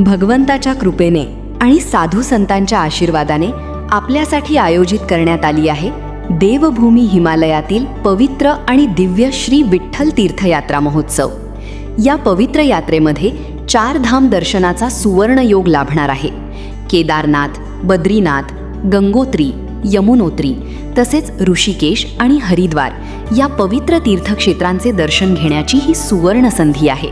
भगवंताच्या कृपेने आणि साधू संतांच्या आशीर्वादाने आपल्यासाठी आयोजित करण्यात आली आहे देवभूमी हिमालयातील पवित्र आणि दिव्य श्री विठ्ठल तीर्थयात्रा महोत्सव। या पवित्र यात्रेमध्ये 4 धाम दर्शनाचा सुवर्ण योग लाभणार आहे। केदारनाथ, बद्रीनाथ, गंगोत्री, यमुनोत्री तसेच ऋषिकेश आणि हरिद्वार या पवित्र तीर्थक्षेत्रांचे दर्शन घेण्याची ही सुवर्ण संधी आहे।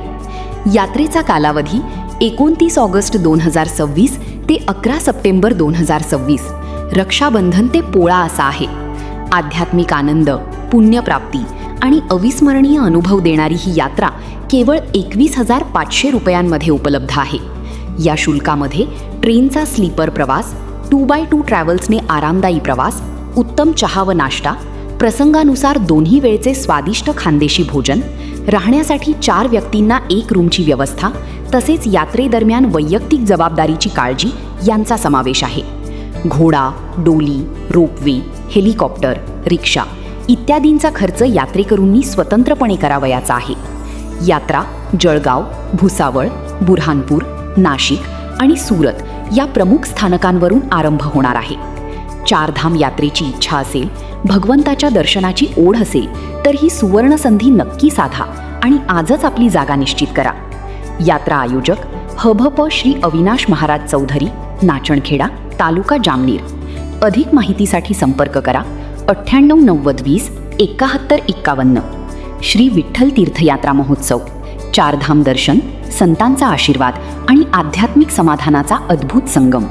यात्रेचा कालावधी 29 ऑगस्ट 2026 ते 11 सप्टेंबर 2026 रक्षाबंधन ते पोळा असा आहे। आध्यात्मिक आनंद, पुण्यप्राप्ती आणि अविस्मरणीय अनुभव देणारी ही यात्रा केवळ 21,500 रुपयांमध्ये उपलब्ध आहे। या शुल्कामध्ये ट्रेनचा स्लीपर प्रवास, 2x2 ट्रॅव्हल्सने आरामदायी प्रवास, उत्तम चहा व नाश्ता, प्रसंगानुसार दोन्ही वेळचे स्वादिष्ट खानदेशी भोजन, राहण्यासाठी 4 व्यक्तींना 1 रूमची व्यवस्था तसेच यात्रेदरम्यान वैयक्तिक जबाबदारीची काळजी यांचा समावेश आहे। घोडा, डोली, रोपवे, हेलिकॉप्टर, रिक्षा इत्यादींचा खर्च यात्रेकरूंनी स्वतंत्रपणे करावयाचा आहे। यात्रा जळगाव, भुसावळ, बुऱ्हाणपूर, नाशिक आणि सुरत या प्रमुख स्थानकांवरून आरंभ होणार आहे। 4 धाम यात्रेची इच्छा असेल, भगवंताच्या दर्शनाची ओढ असेल तर ही सुवर्ण संधी नक्की साधा आणि आजच आपली जागा निश्चित करा। यात्रा आयोजक हभप श्री अविनाश महाराज चौधरी, नाचणखेडा, तालुका जामनेर। अधिक माहितीसाठी संपर्क करा 989020 7151। श्री विठ्ठल तीर्थयात्रा महोत्सव, 4 धाम दर्शन, संतांचा आशीर्वाद आणि आध्यात्मिक समाधानाचा अद्भुत संगम।